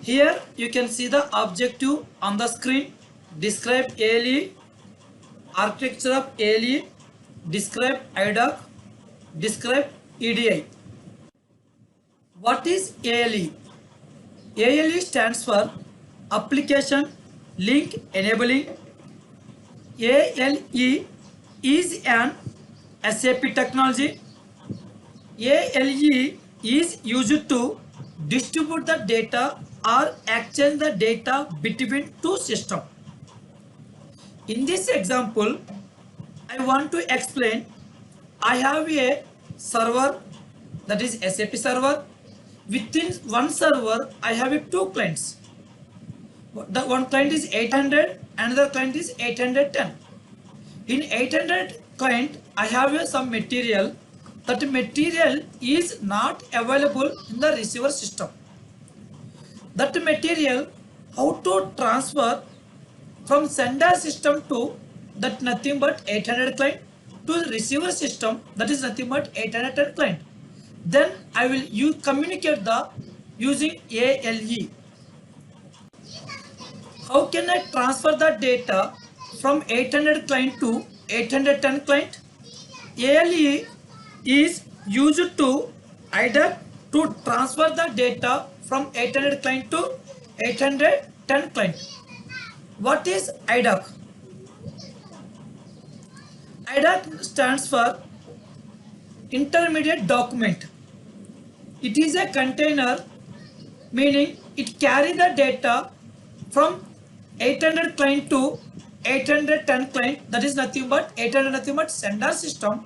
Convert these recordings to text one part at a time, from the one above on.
Here you can see the objective on the screen. Describe ALE, architecture of ALE, describe idoc, describe EDI. What is ALE? ALE stands for Application Link Enabling. ALE is an SAP technology. ALE is used to distribute the data or exchange the data between two systems. In this example, I want to explain. I have a server, that is SAP server. Within one server, I have two clients. The one client is 800, another client is 810. In 800 client, I have some material. That material is not available in the receiver system. That material, how to transfer from sender system to that nothing but 800 client to the receiver system, that is nothing but 810 client. Then I will communicate the using ALE. How can I transfer the data from 800 client to 810 client? ALE is used to idoc to transfer the data from 800 client to 810 client. What is idoc? idoc stands for intermediate document. It is a container, meaning it carries the data from 800 client to 810 client, that is nothing but 800 nothing but sender system,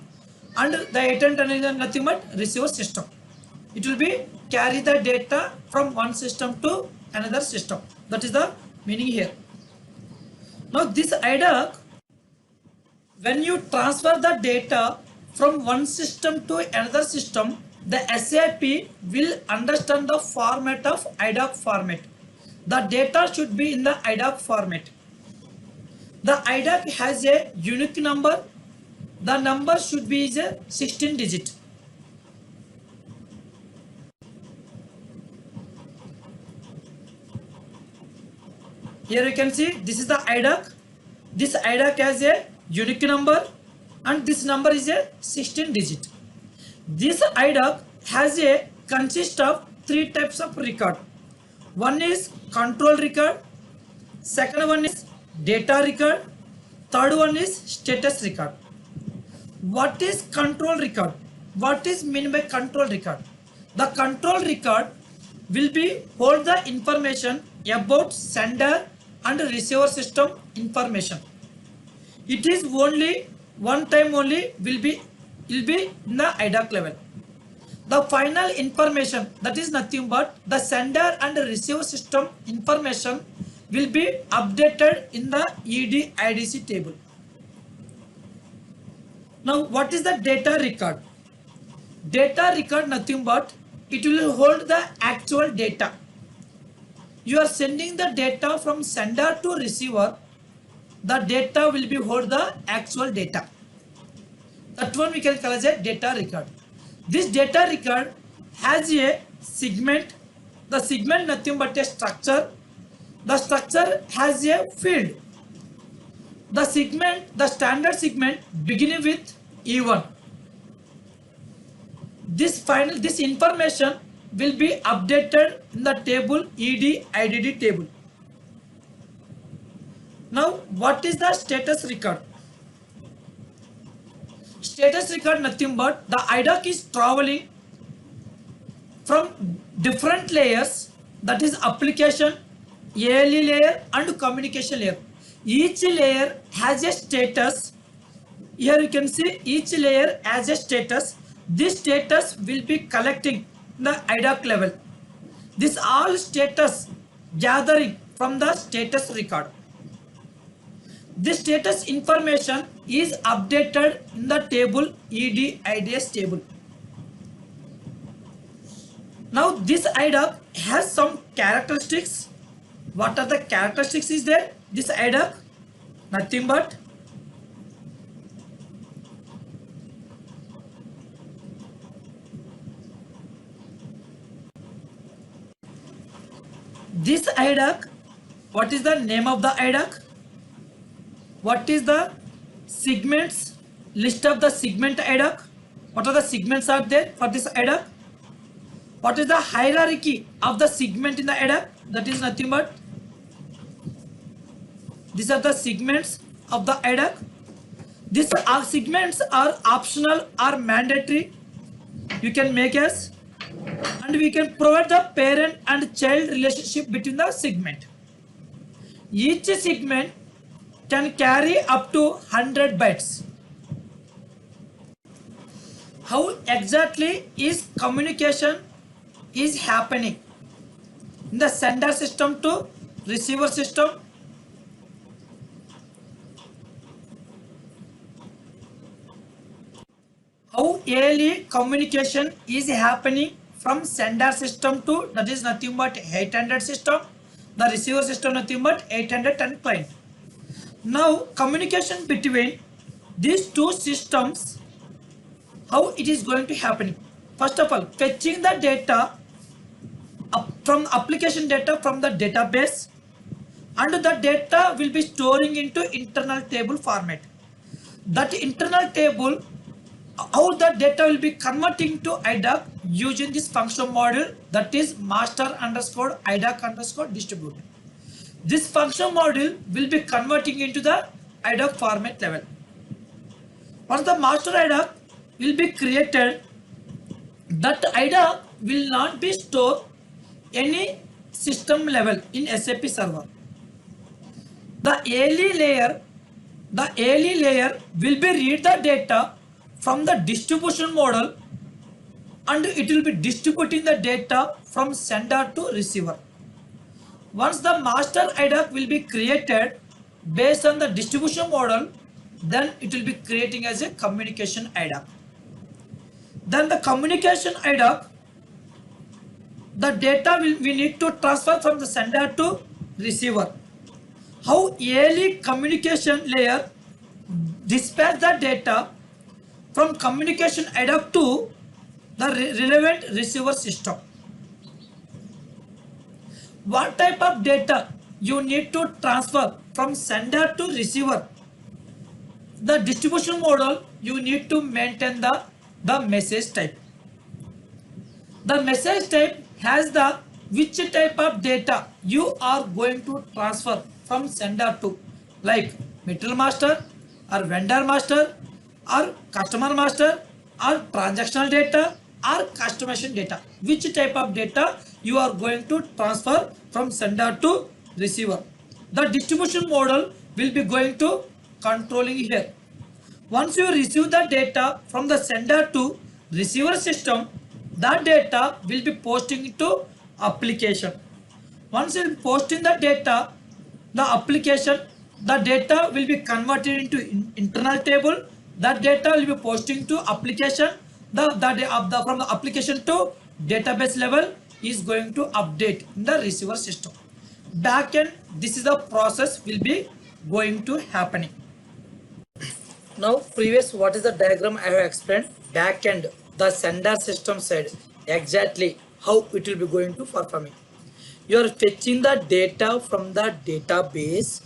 and the 810 is nothing but receiver system. It will be carry the data from one system to another system. That is the meaning here. Now this idoc, when you transfer the data from one system to another system, the SAP will understand the format of idoc format. The data should be in the idoc format. The idoc has a unique number. The number should be a 16 digit. Here you can see this is the idoc. This idoc has a unique number and this number is a 16 digit. This idoc has a consist of three types of record. One is control record, second one is data record, third one is status record. What is control record? What is meant by control record? The control record will be hold the information about sender and receiver system information. It is only one time only will be in the idoc level. The final information, that is nothing but the sender and receiver system information, will be updated in the IDC table. Now what is the data record? Data record nothing but it will hold the actual data. You are sending the data from sender to receiver. The data will be hold the actual data. That one we can call as a data record. This data record has a segment. The segment nothing but a structure. The structure has a field. The segment, the standard segment beginning with E1. This information will be updated in the table IDD table. Now what is the status record? Status record nothing but the idoc is traveling from different layers, that is application, ALE layer and communication layer. Each layer has a status. Here you can see each layer has a status. This status will be collecting the idoc level. This all status gathering from the status record. This status information is updated in the table IDS table. Now this idoc has some characteristics. What are the characteristics is there? This idoc nothing but This idoc, what is the name of the idoc? What is the segments? List of the segment idoc. What are the segments are there for this idoc? What is the hierarchy of the segment in the idoc? That is nothing but these are the segments of the idoc. These segments are optional or mandatory. You can make as, and we can provide the parent and child relationship between the segment. Each segment can carry up to 100 bytes. How exactly is communication is happening in the sender system to receiver system? How early communication is happening from sender system to, that is nothing but 800 system, the receiver system nothing but 810 client. Now communication between these two systems, how it is going to happen? First of all, fetching the data from application data from the database, and the data will be storing into internal table format. That internal table, how the data will be converting to idoc using this function module, that is master underscore idoc underscore distribute. This function module will be converting into the idoc format level. Once the master idoc will be created, that idoc will not be stored any system level in SAP server. The ALE layer will be read the data from the distribution model, and it will be distributing the data from sender to receiver. Once the master idoc will be created based on the distribution model, then it will be creating as a communication idoc. Then the communication idoc, the data we need to transfer from the sender to receiver. How early communication layer dispatch the data from communication idoc to the relevant receiver system. What type of data you need to transfer from sender to receiver? The distribution model, you need to maintain the message type. The message type has the which type of data you are going to transfer from sender to, like material master or vendor master or customer master or transactional data or customization data. Which type of data you are going to transfer from sender to receiver? The distribution model will be going to controlling here. Once you receive the data from the sender to receiver system, that data will be posting to application. Once you posting the data, the application, the data will be converted into internal table. That data will be posting to application. From the application to database level is going to update in the receiver system. Backend, this is the process will be going to happening. Now previous, what is the diagram I have explained? Backend, the sender system side, exactly how it will be going to performing. You are fetching the data from the database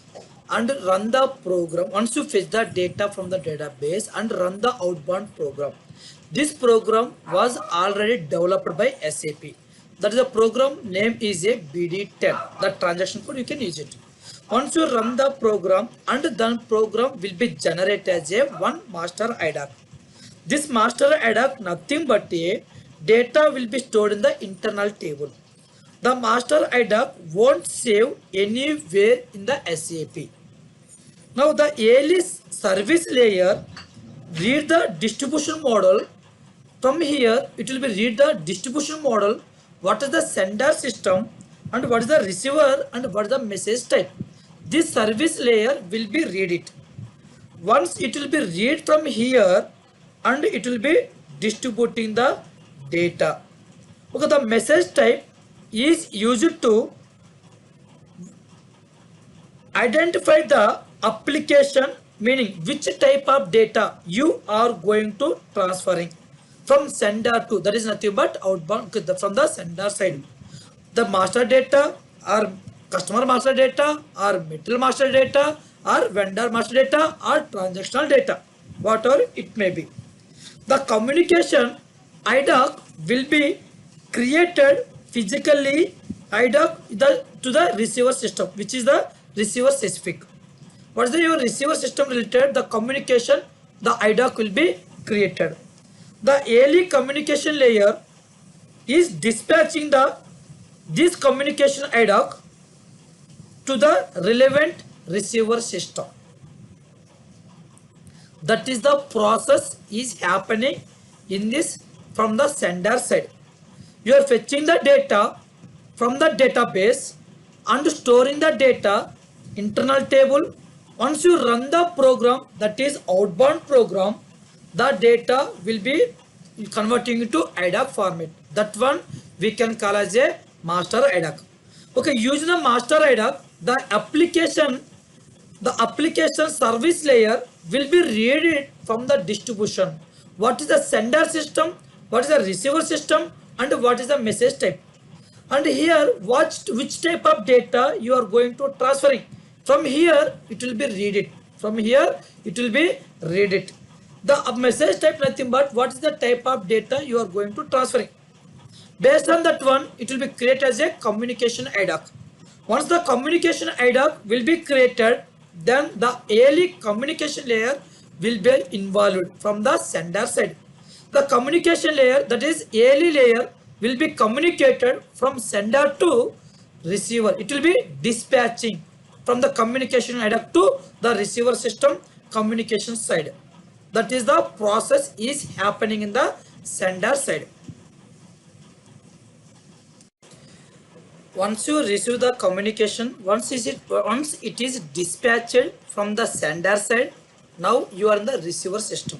and run the program. Once you fetch the data from the database and run the outbound program, this program was already developed by SAP. That is the program name is a BD10. The transaction code you can use it. Once you run the program, and then program will be generated as a one master idoc. This master idoc nothing but a data will be stored in the internal table. The master idoc won't save anywhere in the SAP. Now the ALIS service layer read the distribution model. From here it will be read the distribution model, what is the sender system and what is the receiver and what is the message type. This service layer will be read it. Once it will be read from here, and it will be distributing the data. Okay, the message type is used to identify the application, meaning which type of data you are going to transferring from sender to, that is nothing but outbound from the sender side. The master data or customer master data or material master data or vendor master data or transactional data, whatever it may be. The communication idoc will be created physically idoc to the receiver system, which is the receiver specific. What is the your receiver system related? The communication, the idoc will be created. The ALE communication layer is dispatching this communication idoc to the relevant receiver system. That is the process is happening in this from the sender side. You are fetching the data from the database and storing the data internal table. Once you run the program, that is outbound program, the data will be converting into idoc format. That one we can call as a master idoc. Okay, using the master idoc, the application service layer will be read from the distribution. What is the sender system, what is the receiver system, and what is the message type. And here which type of data you are going to transferring. From here it will be read it. From here it will be read it. The message type nothing but what is the type of data you are going to transferring. Based on that one, it will be created as a communication idoc. Once the communication idoc will be created, then the ALE communication layer will be involved from the sender side. The communication layer, that is ALE layer, will be communicated from sender to receiver. It will be dispatching from the communication idoc to the receiver system communication side. That is the process is happening in the sender side. Once you receive the communication, once it is dispatched from the sender side, now you are in the receiver system.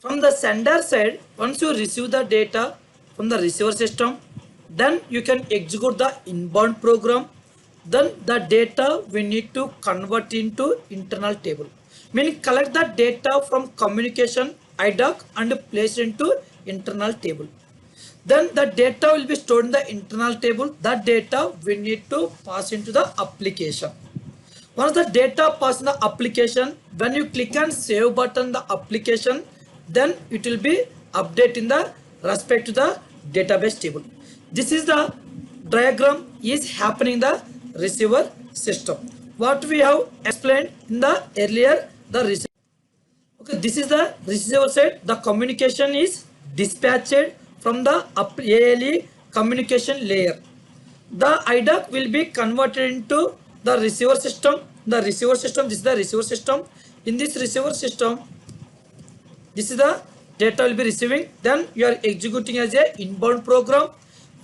From the sender side, once you receive the data from the receiver system, then you can execute the inbound program. Then the data we need to convert into internal table. Meaning collect the data from communication idoc and place it into internal table. Then the data will be stored in the internal table. That data we need to pass into the application. Once the data pass in the application, when you click on save button the application, then it will be update in the respect to the database table. This is the diagram is happening in the receiver system. What we have explained in the earlier the receiver. Okay, this is the receiver side. The communication is dispatched from the ALE communication layer. The idoc will be converted into the receiver system. The receiver system, this is the receiver system. In this receiver system, this is the data will be receiving. Then you are executing as a inbound program.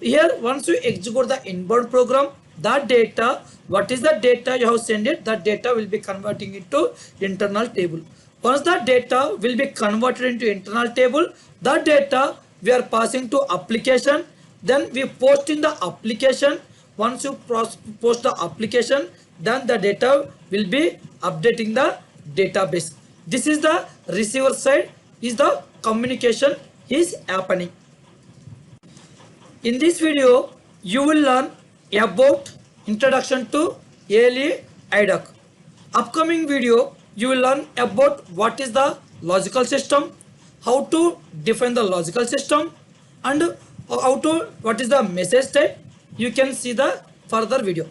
Here, once you execute the inbound program, that data, what is the data you have sent it, that data will be converting into internal table. Once that data will be converted into internal table, that data we are passing to application. Then we post in the application. Once you post the application, then the data will be updating the database. This is the receiver side, is the communication is happening. In this video, you will learn about introduction to ALE idoc. Upcoming video, you will learn about what is the logical system, how to define the logical system, and what is the message type. You can see the further video.